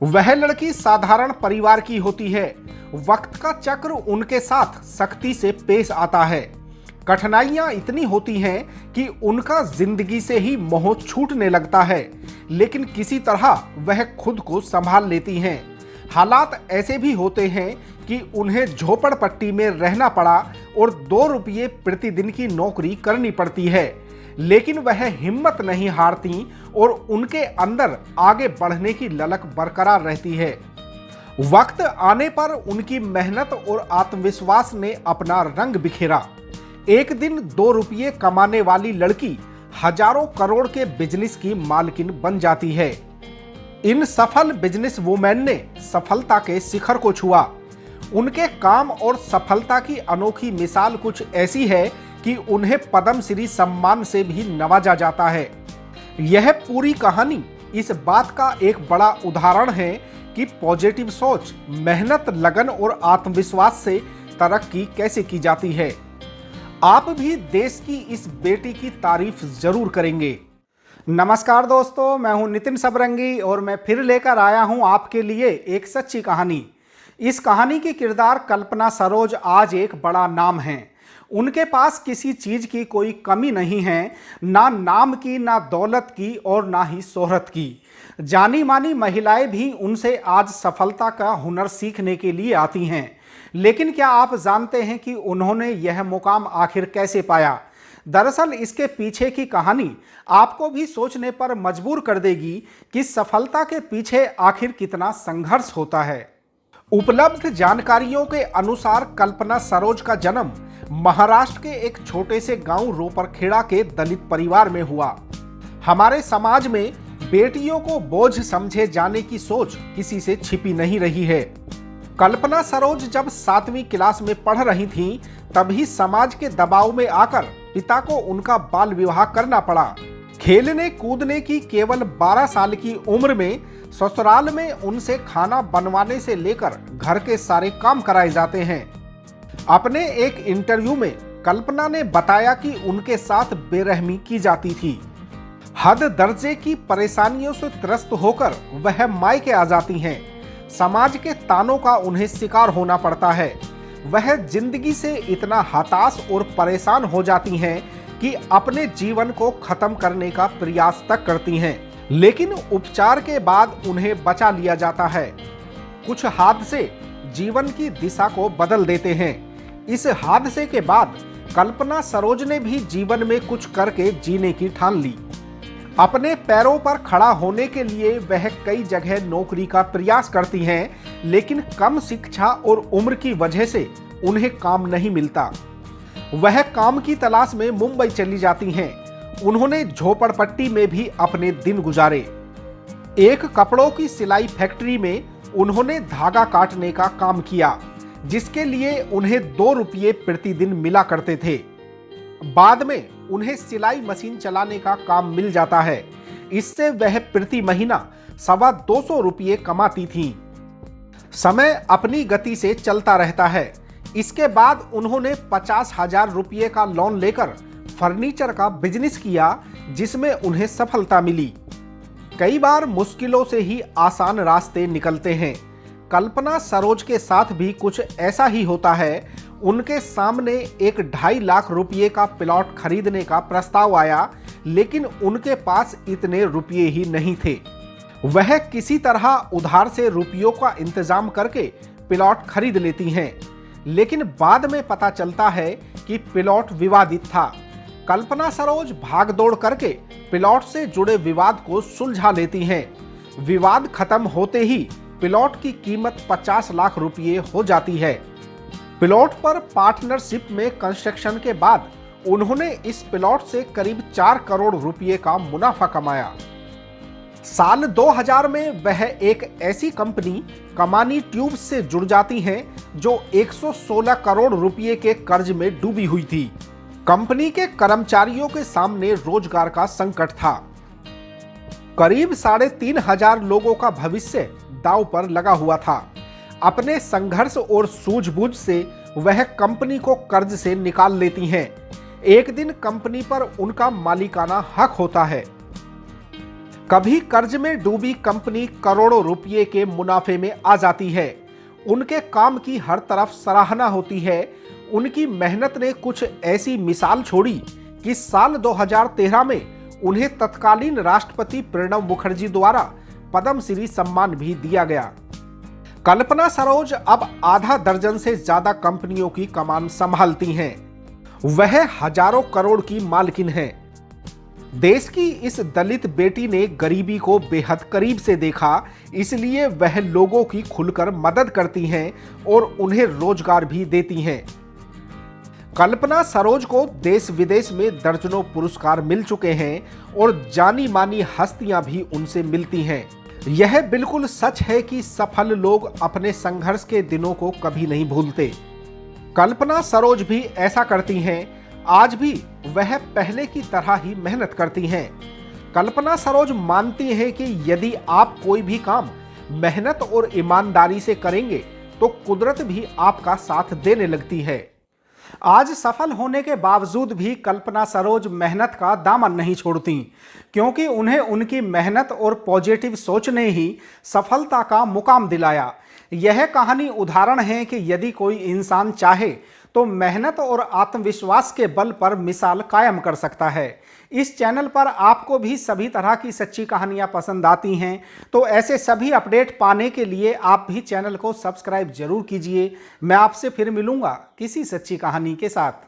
वह लड़की साधारण परिवार की होती है। वक्त का चक्र उनके साथ सख्ती से पेश आता है। कठिनाइयां इतनी होती हैं कि उनका जिंदगी से ही मोह छूटने लगता है, लेकिन किसी तरह वह खुद को संभाल लेती हैं। हालात ऐसे भी होते हैं कि उन्हें झोपड़पट्टी में रहना पड़ा और 2 रुपये प्रतिदिन की नौकरी करनी पड़ती है, लेकिन वह हिम्मत नहीं हारती और उनके अंदर आगे बढ़ने की ललक बरकरार रहती है। वक्त आने पर उनकी मेहनत और आत्मविश्वास ने अपना रंग बिखेरा। एक दिन 2 रुपये कमाने वाली लड़की हजारों करोड़ के बिजनेस की मालकिन बन जाती है। इन सफल बिजनेस वुमेन ने सफलता के शिखर को छुआ। उनके काम और सफलता की अनोखी मिसाल कुछ ऐसी है कि उन्हें पद्मश्री सम्मान से भी नवाजा जाता है। यह पूरी कहानी इस बात का एक बड़ा उदाहरण है कि पॉजिटिव सोच, मेहनत, लगन और आत्मविश्वास से तरक्की कैसे की जाती है। आप भी देश की इस बेटी की तारीफ जरूर करेंगे। नमस्कार दोस्तों, मैं हूं नितिन सबरंगी और मैं फिर लेकर आया हूं आपके लिए एक सच्ची कहानी। इस कहानी की किरदार कल्पना सरोज आज एक बड़ा नाम है। उनके पास किसी चीज की कोई कमी नहीं है, ना नाम की, ना दौलत की और ना ही शोहरत की। जानी मानी महिलाएं भी उनसे आज सफलता का हुनर सीखने के लिए आती हैं। लेकिन क्या आप जानते हैं कि उन्होंने यह मुकाम आखिर कैसे पाया? दरअसल इसके पीछे की कहानी आपको भी सोचने पर मजबूर कर देगी कि सफलता के पीछे आखिर कितना संघर्ष होता है। उपलब्ध जानकारियों के अनुसार कल्पना सरोज का जन्म महाराष्ट्र के एक छोटे से गांव रोपरखेड़ा के दलित परिवार में हुआ। हमारे समाज में बेटियों को बोझ समझे जाने की सोच किसी से छिपी नहीं रही है। कल्पना सरोज जब 7वीं क्लास में पढ़ रही थीं, तभी समाज के दबाव में आकर पिता को उनका बाल विवाह करना पड़ा। खेलने कूदने की केवल 12 साल की उम्र में ससुराल में उनसे खाना बनवाने से लेकर घर के सारे काम कराए जाते हैं। अपने एक इंटरव्यू में कल्पना ने बताया कि उनके साथ बेरहमी की जाती थी। हद दर्जे की परेशानियों से त्रस्त होकर वह मायके आ जाती हैं। समाज के तानों का उन्हें शिकार होना पड़ता है। वह जिंदगी से इतना हताश और परेशान हो जाती हैं कि अपने जीवन को खत्म करने का प्रयास तक करती हैं, लेकिन उपचार के बाद उन्हें बचा लिया जाता है। कुछ हादसे जीवन की दिशा को बदल देते हैं। इस हादसे के बाद कल्पना सरोज ने भी जीवन में कुछ करके जीने की ठान ली। अपने पैरों पर खड़ा होने के लिए वह कई जगह नौकरी का प्रयास करती हैं, लेकिन कम शिक्षा और उम्र की वजह से उन्हें काम नहीं मिलता। वह काम की तलाश में मुंबई चली जाती हैं। उन्होंने झोपड़पट्टी में भी अपने दिन गुजारे। एक कपड़ों की सिलाई फैक्ट्री में उन्होंने धागा काटने का काम किया, जिसके लिए उन्हें 2 रुपये प्रतिदिन मिला करते थे। बाद में उन्हें सिलाई मशीन चलाने का काम मिल जाता है। इससे वह प्रति महीना 225 रुपये कमाती थीं। समय अपनी गति से चलता रहता है। इसके बाद उन्होंने 50,000 रुपये का लोन लेकर फर्नीचर का बिजनेस किया, जिसमें उन्हें सफलता मिली। कई बार मुश्किलों से ही आसान रास्ते निकलते हैं। कल्पना सरोज के साथ भी कुछ ऐसा ही होता है। उनके सामने एक 2.5 लाख रुपये का प्लॉट खरीदने का प्रस्ताव आया, लेकिन उनके पास इतने रुपये ही नहीं थे। वह किसी तरह उधार से रुपयों का इंतजाम करके प्लॉट खरीद लेती हैं, लेकिन बाद में पता चलता है कि प्लॉट विवादित था। कल्पना सरोज भागदौड़ करके प्लॉट से जुड़े विवाद को सुलझा लेती हैं। विवाद खत्म होते ही प्लॉट की कीमत 50 लाख रुपये हो जाती है। प्लॉट पर पार्टनरशिप में कंस्ट्रक्शन के बाद उन्होंने इस प्लॉट से करीब 4 करोड़ रुपये का मुनाफा कमाया। साल 2000 में वह एक ऐसी कंपनी कमानी ट्यूब्स से जुड़ जाती हैं जो 116 करोड़ रुपये के कर्ज में डूबी हुई थी। कंपनी के कर्मचारियों के सामने रोजगार का संकट था। करीब 3,500 लोगों का भविष्य दांव पर लगा हुआ था। अपने संघर्ष और सूझबूझ से वह कंपनी को कर्ज से निकाल लेती हैं। एक दिन कंपनी पर उनका मालिकाना हक होता है। कभी कर्ज में डूबी कंपनी करोड़ों रुपये के मुनाफे में आ जाती है। उनके काम की हर तरफ सराहना होती है। उनकी मेहनत ने कुछ ऐसी मिसाल छोड़ी कि साल 2013 में उन्हें तत्कालीन राष्ट्रपति प्रणब मुखर्जी द्वारा पद्मश्री सम्मान भी दिया गया। कल्पना सरोज अब आधा दर्जन से ज्यादा कंपनियों की कमान संभालती हैं। वह हजारों करोड़ की मालकिन है। देश की इस दलित बेटी ने गरीबी को बेहद करीब से देखा, इसलिए वह लोगों की खुलकर मदद करती हैं और उन्हें रोजगार भी देती हैं। कल्पना सरोज को देश विदेश में दर्जनों पुरस्कार मिल चुके हैं और जानी मानी हस्तियां भी उनसे मिलती हैं। यह बिल्कुल सच है कि सफल लोग अपने संघर्ष के दिनों को कभी नहीं भूलते। कल्पना सरोज भी ऐसा करती हैं। आज भी वह पहले की तरह ही मेहनत करती हैं। कल्पना सरोज मानती हैं कि यदि आप कोई भी काम मेहनत और ईमानदारी से करेंगे तो कुदरत भी आपका साथ देने लगती है। आज सफल होने के बावजूद भी कल्पना सरोज मेहनत का दामन नहीं छोड़ती, क्योंकि उन्हें उनकी मेहनत और पॉजिटिव सोच ने ही सफलता का मुकाम दिलाया। यह कहानी उदाहरण है कि यदि कोई इंसान चाहे तो मेहनत और आत्मविश्वास के बल पर मिसाल कायम कर सकता है। इस चैनल पर आपको भी सभी तरह की सच्ची कहानियां पसंद आती हैं, तो ऐसे सभी अपडेट पाने के लिए आप भी चैनल को सब्सक्राइब जरूर कीजिए। मैं आपसे फिर मिलूंगा किसी सच्ची कहानी के साथ।